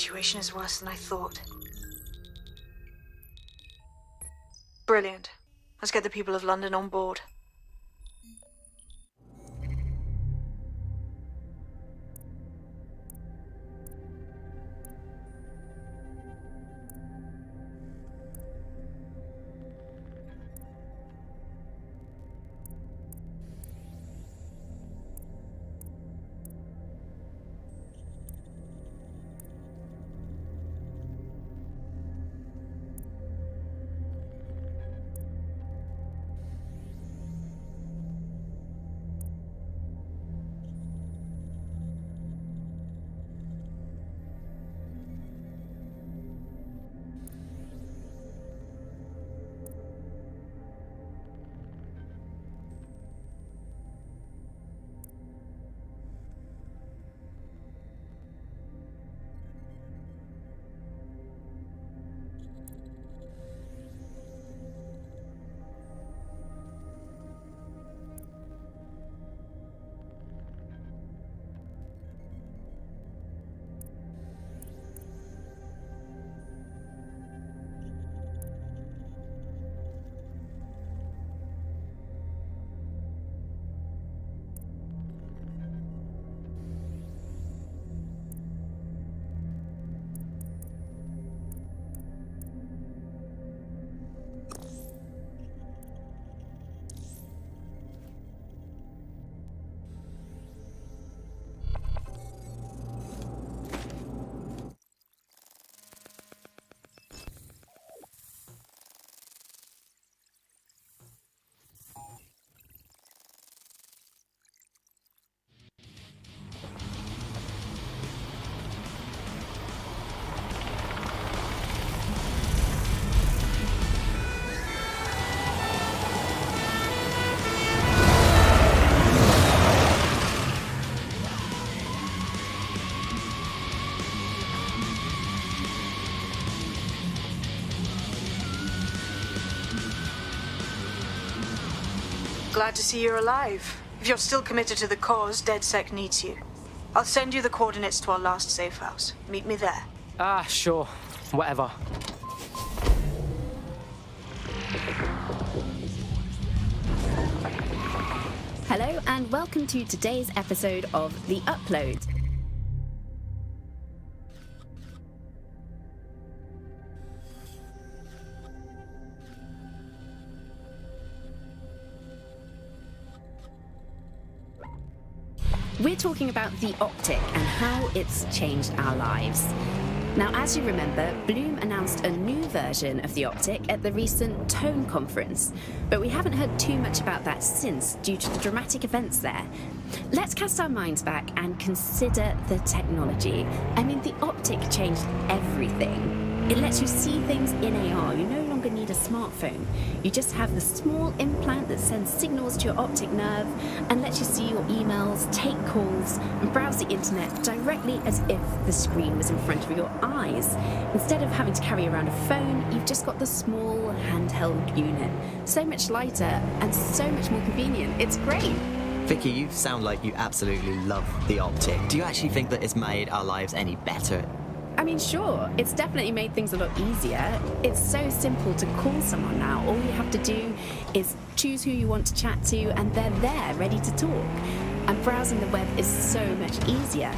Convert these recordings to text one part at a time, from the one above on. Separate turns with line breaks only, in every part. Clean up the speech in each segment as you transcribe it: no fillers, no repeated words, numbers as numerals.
situation is worse than I thought. Brilliant. Let's get the people of London on board. Glad to see you're alive. If you're still committed to the cause, DedSec needs you. I'll send you the coordinates to our last safe house. Meet me there.
Ah, sure. Whatever.
Hello and welcome to today's episode of The Upload. We're talking about the Optic and how it's changed our lives. Now, as you remember, Bloom announced a new version of the Optic at the recent Tone conference, but we haven't heard too much about that since due to the dramatic events there. Let's cast our minds back and consider the technology. I mean, the Optic changed everything. It lets you see things in AR. You no longer need a smartphone. You just have the small implant that sends signals to your optic nerve and lets you see your emails, take calls, and browse the internet directly as if the screen was in front of your eyes. Instead of having to carry around a phone, you've just got the small handheld unit. So much lighter and so much more convenient. It's great.
Vicky, you sound like you absolutely love the Optic. Do you actually think that it's made our lives any better?
I mean, sure, it's definitely made things a lot easier. It's so simple to call someone now. All you have to do is choose who you want to chat to and they're there, ready to talk. And browsing the web is so much easier.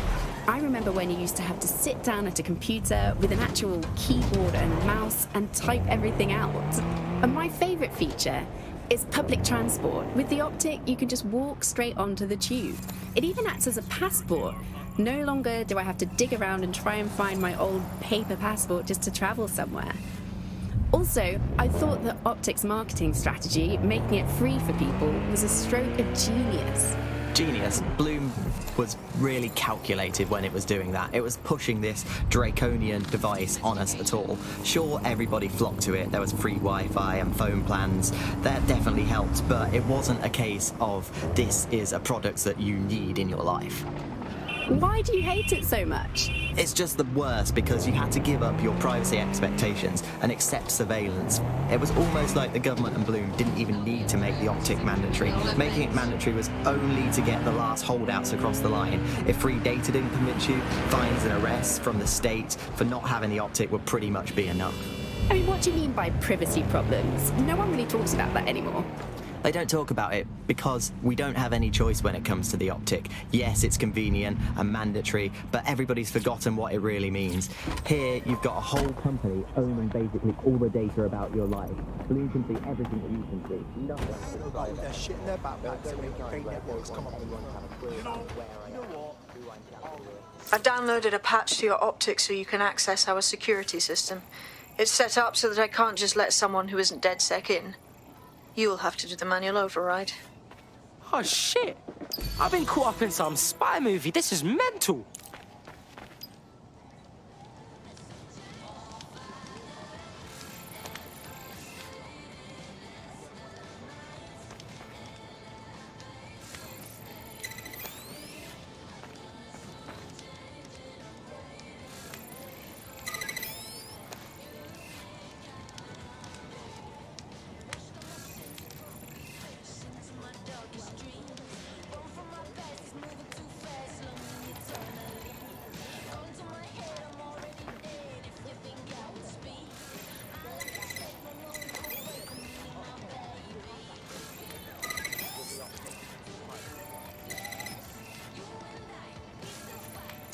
I remember when you used to have to sit down at a computer with an actual keyboard and mouse and type everything out. And my favourite feature is public transport. With the Optic, you can just walk straight onto the tube. It even acts as a passport. No longer do I have to dig around and try and find my old paper passport just to travel somewhere. Also, I thought that Optic's marketing strategy, making it free for people, was a stroke of genius.
Genius. Bloom was really calculated when it was doing that. It was pushing this draconian device on us at all. Sure, everybody flocked to it. There was free Wi-Fi and phone plans. That definitely helped, but it wasn't a case of this is a product that you need in your life.
Why do you hate it so much?
It's just the worst because you had to give up your privacy expectations and accept surveillance. It was almost like the government and Bloom didn't even need to make the optic mandatory. Making it mandatory was only to get the last holdouts across the line. If free data didn't convince you, fines and arrests from the state for not having the optic would pretty much be enough.
I mean, what do you mean by privacy problems? No one really talks about that anymore.
They don't talk about it because we don't have any choice when it comes to the optic. Yes, it's convenient and mandatory, but everybody's forgotten what it really means. Here, you've got a whole company owning basically all the data about your life. Bloom can see everything that you can see. Nothing.
They're shitting their backpacks to make great networks come up.
I've downloaded a patch to your optic so you can access our security system. It's set up so that I can't just let someone who isn't DedSec in. You'll have to do the manual override.
Oh shit! I've been caught up in some spy movie. This is mental.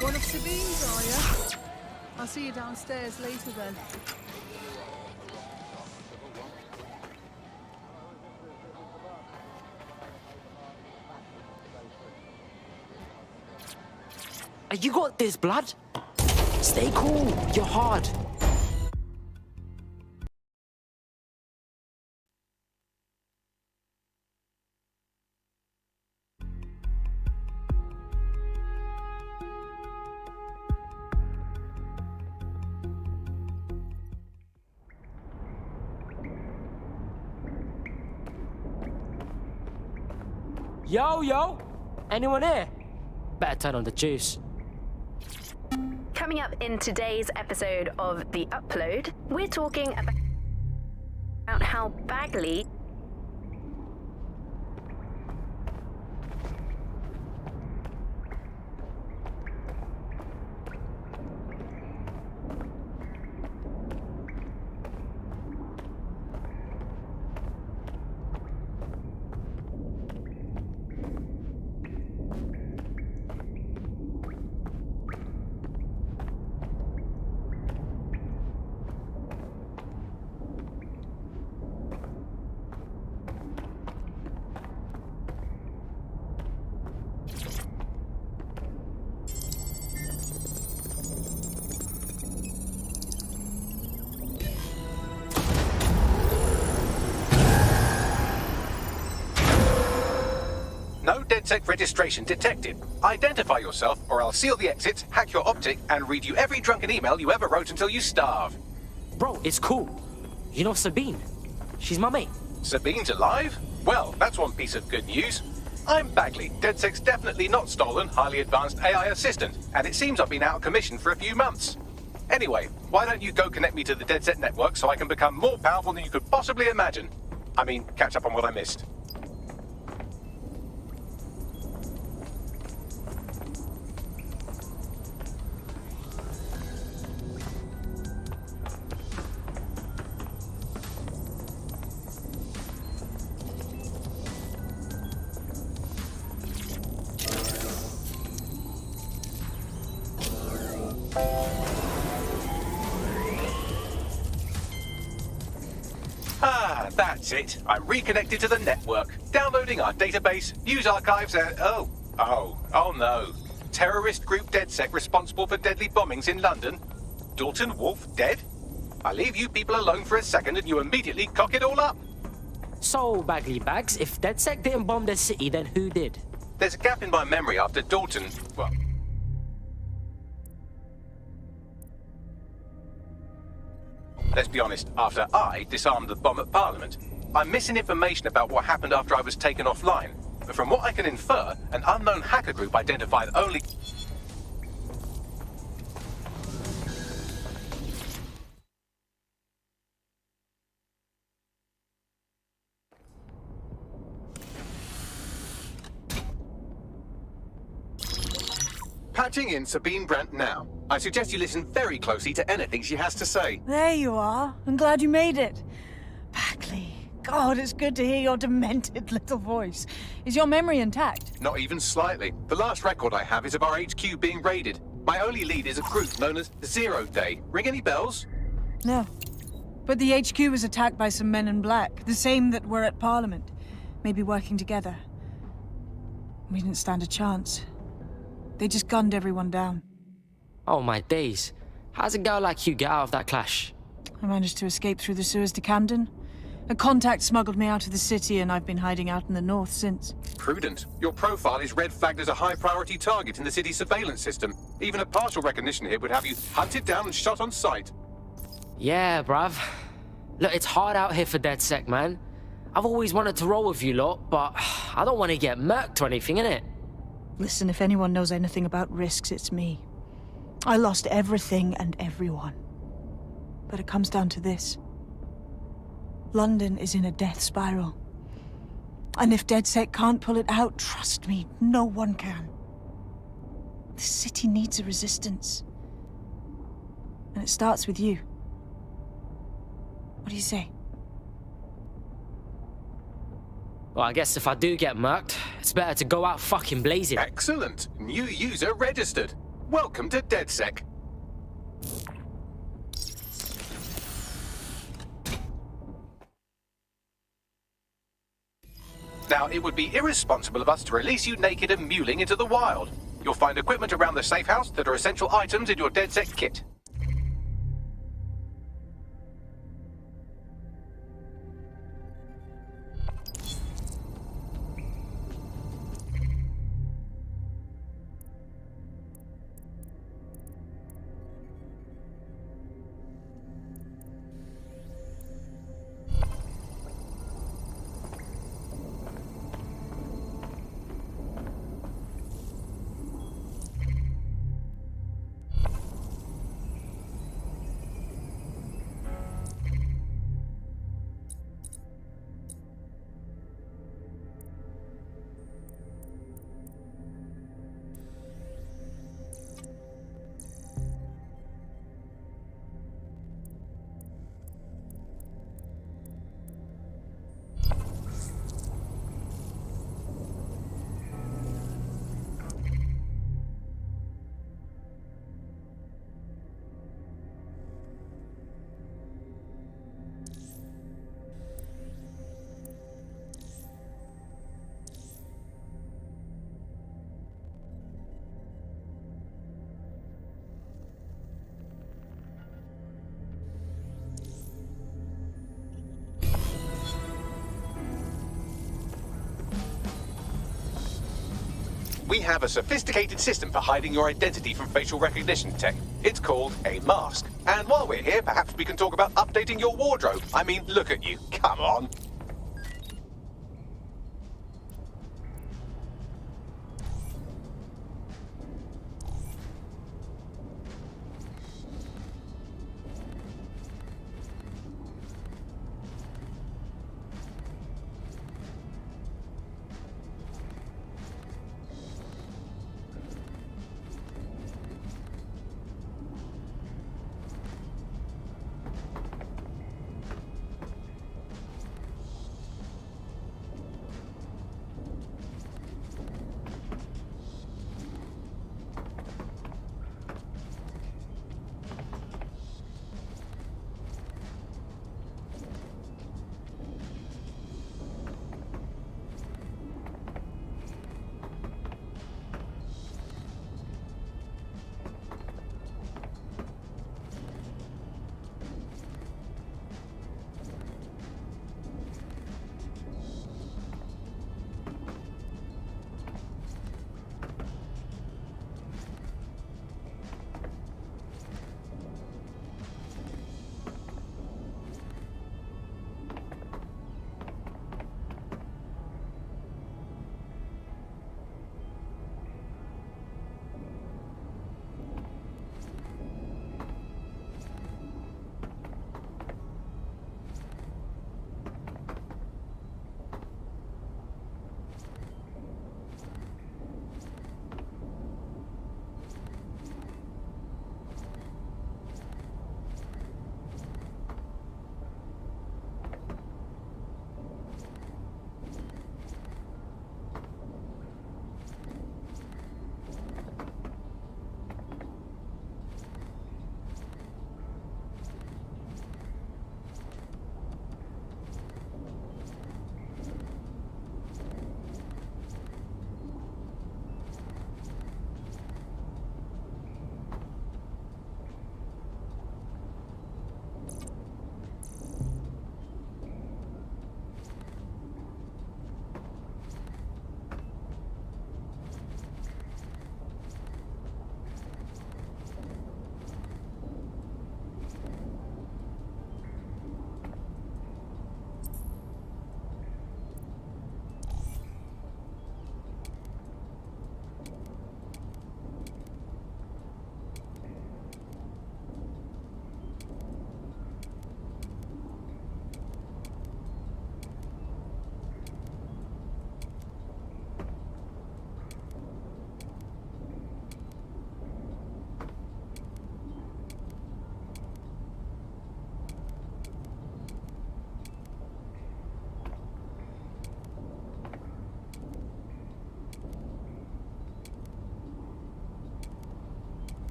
One of Sabine's, are you? I'll see you downstairs later then.
You got this, blood. Stay cool. You're hard. Yo, anyone here? Better turn on the juice.
Coming up in today's episode of The Upload, we're talking about how Bagley
No DedSec registration detected. Identify yourself, or I'll seal the exits, hack your optic, and read you every drunken email you ever wrote until you starve.
Bro, it's cool. You know Sabine? She's my mate.
Sabine's alive? Well, that's one piece of good news. I'm Bagley, DedSec's definitely not stolen, highly advanced AI assistant, and it seems I've been out of commission for a few months. Anyway, why don't you go connect me to the DedSec network so I can become more powerful than you could possibly imagine? I mean, catch up on what I missed. That's it. I'm reconnected to the network, downloading our database, news archives, and oh no. Terrorist group DedSec responsible for deadly bombings in London. Dalton Wolf dead? I leave you people alone for a second and you immediately cock it all up.
So, Bagley Bags, if DedSec didn't bomb the city, then who did?
There's a gap in my memory after Dalton, well... Let's be honest, after I disarmed the bomb at Parliament. I'm missing information about what happened after I was taken offline. But from what I can infer, an unknown hacker group identified only... Patching in Sabine Brandt now. I suggest you listen very closely to anything she has to say.
There you are. I'm glad you made it. Bagley. God, it's good to hear your demented little voice. Is your memory intact?
Not even slightly. The last record I have is of our HQ being raided. My only lead is a group known as Zero Day. Ring any bells?
No. But the HQ was attacked by some men in black, the same that were at Parliament. Maybe working together. We didn't stand a chance. They just gunned everyone down.
Oh my days. How's a girl like you get out of that clash?
I managed to escape through the sewers to Camden. A contact smuggled me out of the city, and I've been hiding out in the north since.
Prudent. Your profile is red flagged as a high-priority target in the city's surveillance system. Even a partial recognition hit would have you hunted down and shot on sight.
Yeah, bruv. Look, it's hard out here for DedSec, man. I've always wanted to roll with you lot, but I don't want to get murked or anything, innit?
Listen, if anyone knows anything about risks, it's me. I lost everything and everyone. But it comes down to this. London is in a death spiral. And if DedSec can't pull it out, trust me, no one can. The city needs a resistance. And it starts with you. What do you say?
Well, I guess if I do get murked, it's better to go out fucking blazing.
Excellent. New user registered. Welcome to DedSec. Now, it would be irresponsible of us to release you naked and mewling into the wild. You'll find equipment around the safe house that are essential items in your DedSec kit. We have a sophisticated system for hiding your identity from facial recognition tech. It's called a mask. And while we're here, perhaps we can talk about updating your wardrobe. I mean, look at you. Come on.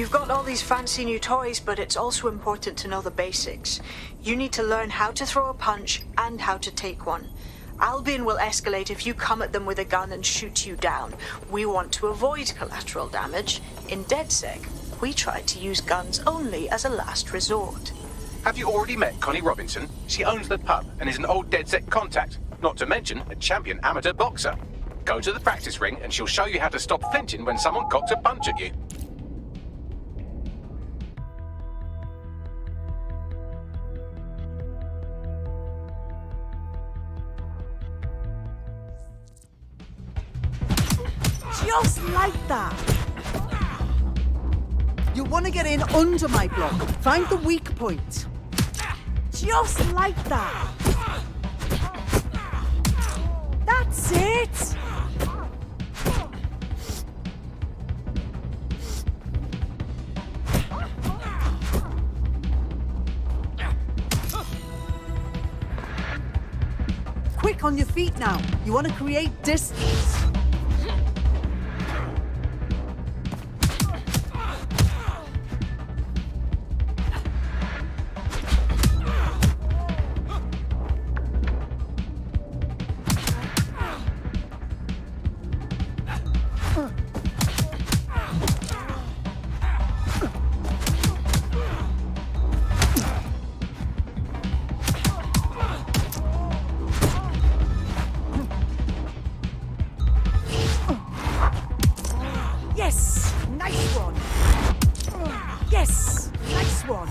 You've got all these fancy new toys, but it's also important to know the basics. You need to learn how to throw a punch and how to take one. Albion will escalate if you come at them with a gun and shoot you down. We want to avoid collateral damage. In DedSec, we try to use guns only as a last resort.
Have you already met Connie Robinson? She owns the pub and is an old DedSec contact, not to mention a champion amateur boxer. Go to the practice ring and she'll show you how to stop flinching when someone cocks a punch at you.
Just like that. You want to get in under my block. Find the weak point. Just like that. That's it. Quick on your feet now. You want to create distance. Yes! Nice one! Yes! Nice one!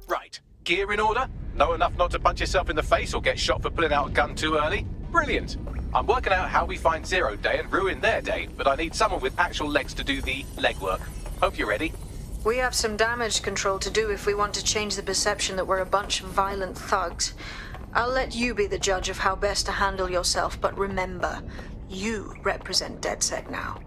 Right. Gear in order? Know enough not to punch yourself in the face or get shot for pulling out a gun too early? Brilliant. I'm working out how we find Zero Day and ruin their day, but I need someone with actual legs to do the legwork. Hope you're ready.
We have some damage control to do if we want to change the perception that we're a bunch of violent thugs. I'll let you be the judge of how best to handle yourself, but remember, you represent DedSec now.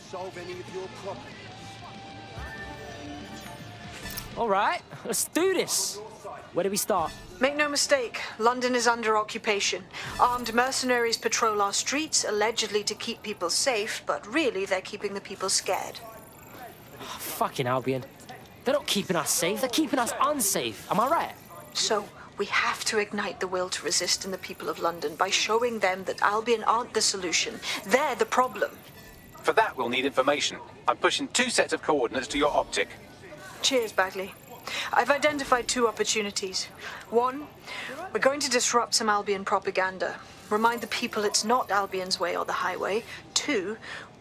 Solve any of your problems.
All right, let's do this. Where do we start?
Make no mistake, London is under occupation. Armed mercenaries patrol our streets, allegedly to keep people safe, but really they're keeping the people scared.
Fucking Albion. They're not keeping us safe, they're keeping us unsafe. Am I right?
So, we have to ignite the will to resist in the people of London by showing them that Albion aren't the solution. They're the problem.
For that, we'll need information. I'm pushing 2 sets of coordinates to your optic.
Cheers, Bagley. I've identified 2 opportunities. 1, we're going to disrupt some Albion propaganda. Remind the people it's not Albion's way or the highway. 2,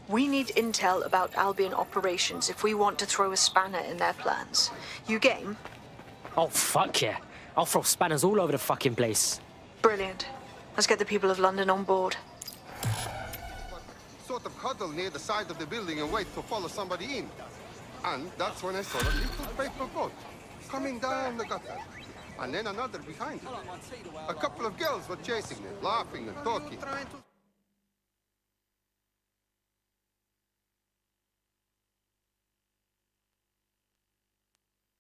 we need intel about Albion operations if we want to throw a spanner in their plans. You game?
Oh, fuck yeah. I'll throw spanners all over the fucking place.
Brilliant. Let's get the people of London on board.
Sort of huddle near the side of the building and wait to follow somebody in. And that's when I saw a little paper boat coming down the gutter. And then another behind it. A couple of girls were chasing them, laughing and talking.